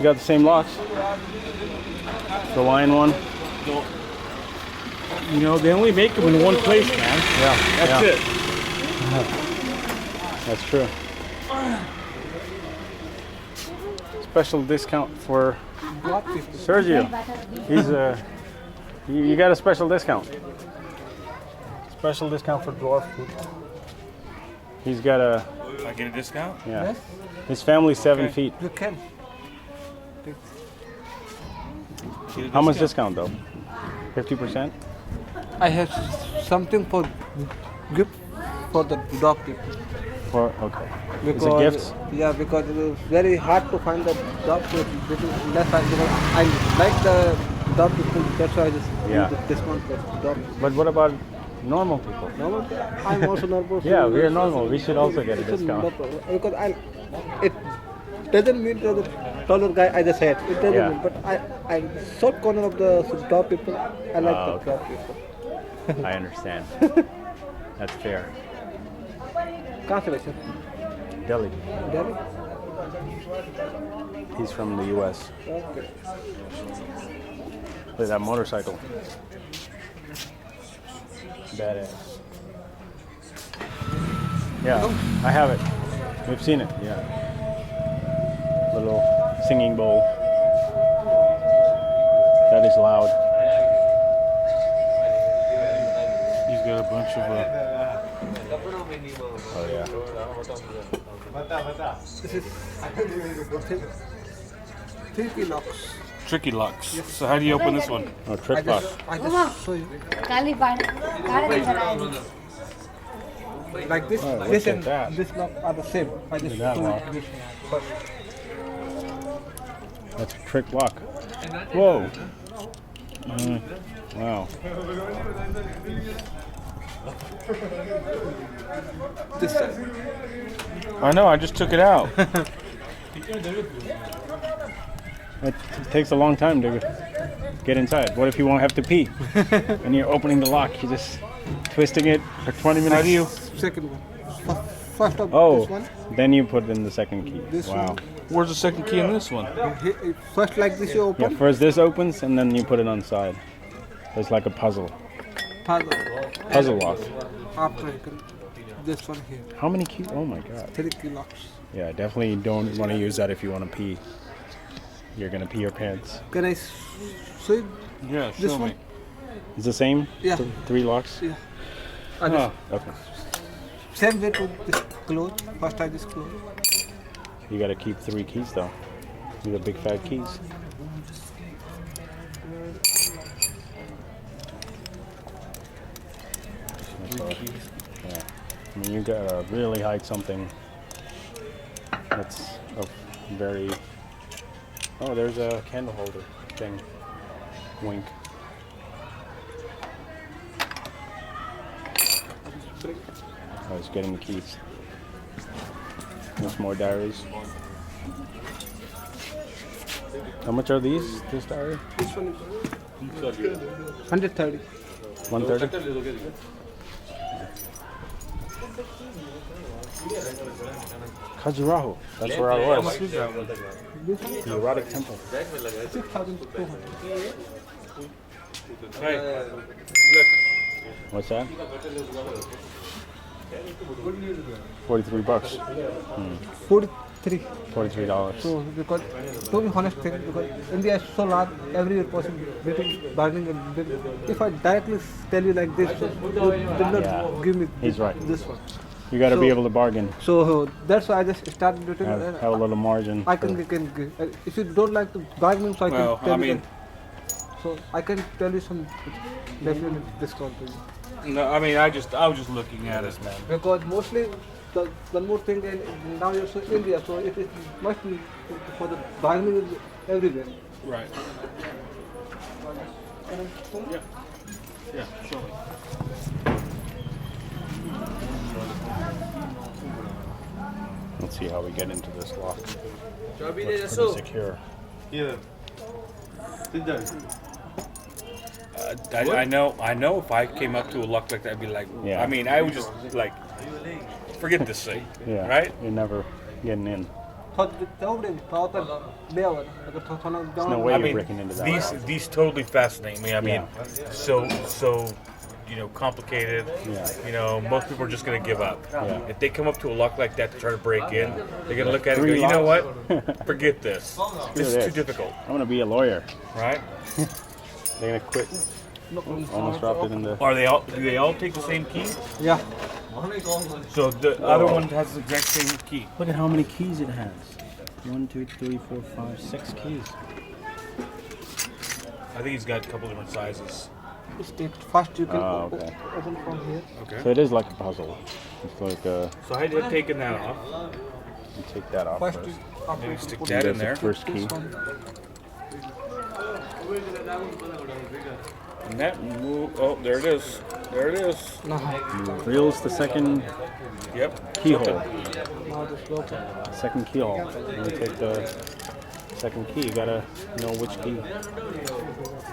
got the same locks. The lion one. You know, they only make them in one place, man. Yeah. That's yeah. it. That's true. Special discount for Sergio. He's you got a special discount. Special discount for dwarf food. He's got a. I get a discount? Yeah. Yes. His family's 7 feet. You can. How much discount though? 50%? I have something for gift for the dog people. Okay. Because, Is it gifts? Yeah, because it is very hard to find the dog people. This is less because I like the dog people. That's why I just Yeah. give the discount for dog. But what about normal people? Normal. I'm also normal. Yeah, we're normal. We should also get a It's discount. no problem. Because it doesn't mean to the taller guy I just said. It doesn't Yeah. mean. But I'm short corner of the dog people. I like the okay. dog people. I understand. That's fair. Consolation. Delhi. Delhi? He's from the U.S. Okay. Look at that motorcycle. Badass. Yeah, I have it. We've seen it. Yeah. Little singing bowl. That is loud. He's got a bunch of. Oh yeah. This is three locks. Tricky locks. So how do you open this one? Oh, trick lock. I just show you. Like this, Oh, look this at and that. this lock are the same. I just Look at that show lock. you this first. That's a trick lock. Whoa. Wow. This side. I know, I just took it out. It takes a long time to get inside. What if you won't have to pee? And you're opening the lock, you're just twisting it for 20 minutes. How do you? Second one. First of Oh, this one. then you put in the second key. This Wow. one. Where's the second key in this one? First like this you Yeah, open. first this opens and then you put it on the side. It's like a puzzle. Puzzle lock. After you can, this one here. How many keys? Oh my god. 3 key locks. Yeah, definitely don't want to use that if you want to pee. You're gonna pee your pants. Can I show you Yeah, this show one? me. It's the same? Yeah. 3 locks? Yeah. I just, Okay. same way to this close. First I just close. You gotta keep 3 keys though. These are big fat keys. Yeah. I mean, you gotta really hide something that's a very. Oh, there's a candle holder thing. Wink. I was getting the keys. There's more diaries. How much are these? This diary? This one is 130. 130. Khajuraho. That's where I was. The erotic temple. 6,200. Hey, What's that? 43 bucks. 43. $43. So because to be honest thing, because India is so large, every person between bargaining and bidding. If I directly tell you like this, so you did not Yeah, give me he's right. this one. You gotta be So- able to bargain. So that's why I just started doing Have a little margin. I can give. If you don't like to bargain, so I Well, can tell I you. mean- that- so I can tell you some definitely discount to you. no, I mean, I was just looking at it, man. Because mostly the one more thing, and now you're so India, so it is must be for the bargaining is everywhere. Right. Yeah, show me. Let's see how we get into this lock. Looks pretty secure. I know if I came up to a lock like that, I'd be like, Yeah. I mean, I would just like, forget this thing, Yeah. right? You're never getting in. There's no way I you're mean, breaking into that. these totally fascinate me. I mean, so complicated. Yeah. Most people are just going to give up. Yeah. If they come up to a lock like that to try to break in, they're going to look at it and go, Three you know what? locks. Forget this. This is too difficult, I'm gonna be a lawyer. right? They're gonna quit. Almost dropped it in the. Do they all take the same key? Yeah. So the other one has the exact same key. Look at how many keys it has. 1, 2, 3, 4, 5, 6 keys. I think he's got a couple different sizes. First you can Okay. open from here. Okay. So it is like a puzzle. It's like So I had taken that off. you take that off First first. you after Maybe you stick put that in There's there. the first key. this one. And that move. Oh, there it is. There it is. Now, Reels the second Yep. keyhole. now this open. Second keyhole. And you take the second key. You gotta know which key.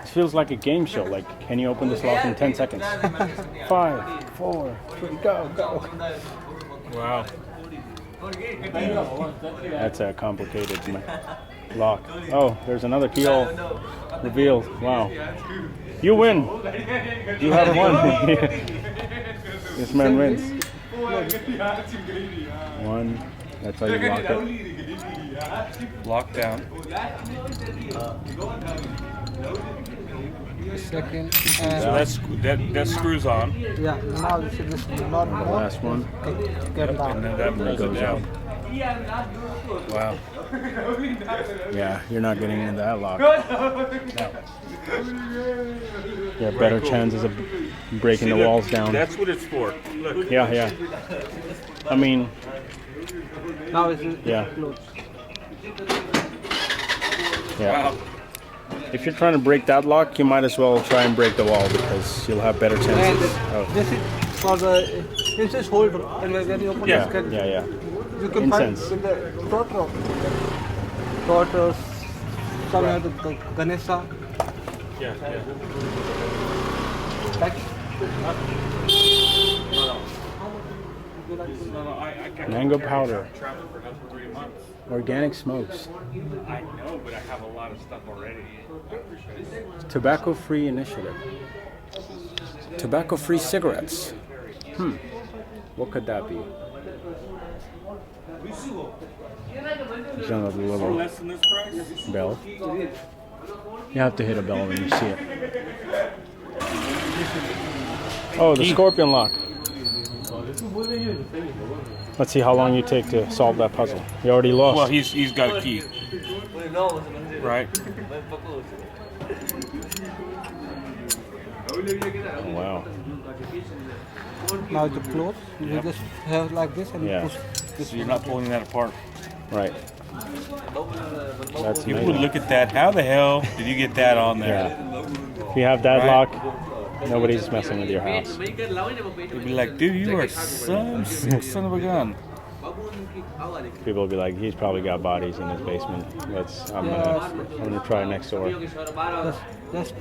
It feels like a game show. Like, can you open this lock in 10 seconds? 5, 4, 3, go, go. Wow. That's a complicated lock. Oh, there's another keyhole revealed. Wow. You win. You have won. This man wins. 1. That's how you lock it. Locked down. Second So and that screws on. yeah, now this is not The last one. get And down. then that pulls it goes down. Wow. Yeah, you're not getting into that lock. You have better chances of breaking See, the look, walls down. That's what it's for. Look. Yeah, yeah. I mean, Now it's Yeah. closed. yeah. Wow. If you're trying to break that lock, you might as well try and break the wall because you'll have better And chances. of this is for the incense holder. And when you open Yeah, this, can, yeah. you can Incense. find in the tortoise, some have the Ganesha. Yeah, yeah. Like, Mango powder, Travel for another 3 months. organic smokes, I know, but I have a lot of stuff already. I appreciate it. tobacco-free initiative, tobacco-free cigarettes. What could that be? There's another For little less than this price? bell. You have to hit a bell when you see it. Oh, the scorpion lock. Let's see how long you take to solve that puzzle. You already lost. Well, he's got a key. Right? Oh, wow. now it's closed. You just have like this and Yeah. push this. So you're not pulling that apart. Right. That's People would amazing. look at that. How the hell did you get that on there? Yeah. If you have that Right. lock, nobody's messing with your house. They'd be like, dude, you are some sick son of a gun. People will be like, he's probably got bodies in his basement. I'm gonna try next door. Just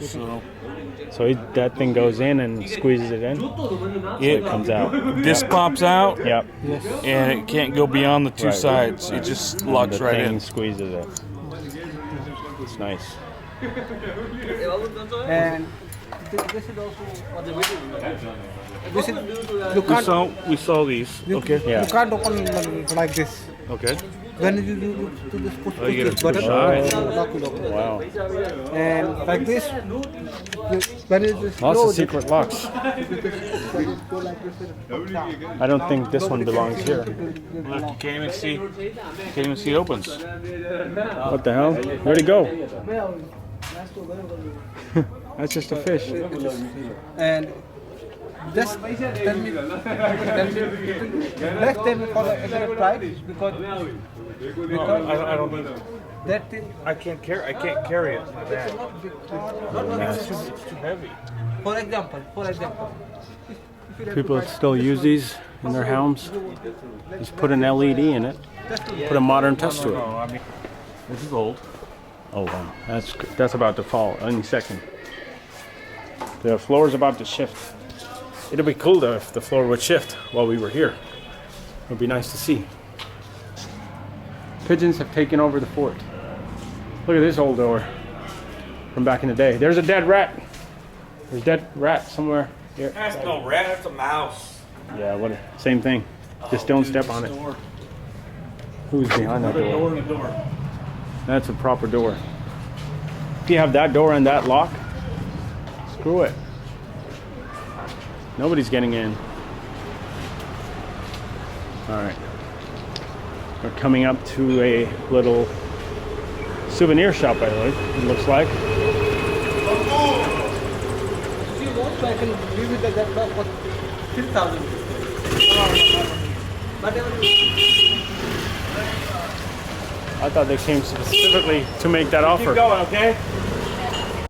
So So that thing goes in and squeezes it in. it Comes out. this pops out, Yep. and it can't go beyond the two Right. sides. It just locks The right thing in. squeezes it. It's nice. and this is also for the this is you We saw these. Okay. Yeah. you can't open like this. Okay. When you do this push Oh, you this gotta button, push lock it open. Wow. And like this, when you just Lots close of secret locks. it, go like this, it comes down. I don't think this one belongs here. Look, you can't even see. Can't even see it opens. What the hell? Where'd it go? That's just a fish. And just tell me, let's tell me for the exact price because I don't think. that thing. I can't carry it. My bag. Nice. It's too heavy. For example, People still use these in their homes. Just put an LED in it. Put a modern touch to it. No, I mean, this is old. Oh wow, that's about to fall any second. The floor is about to shift. It'd be cool though if the floor would shift while we were here. It would be nice to see. Pigeons have taken over the fort. Look at this old door from back in the day. There's a dead rat. There's a dead rat somewhere here. That's no rat, that's a mouse. Yeah, what? Same thing. Just don't step on it. Door. Who's behind that Put a door door? in the door. That's a proper door. If you have that door and that lock, screw it. Nobody's getting in. All right. We're coming up to a little souvenir shop, I think, it looks like. If you want, I can give you that dog for 6,000. Whatever. I thought they came specifically to make that offer. Keep going, okay?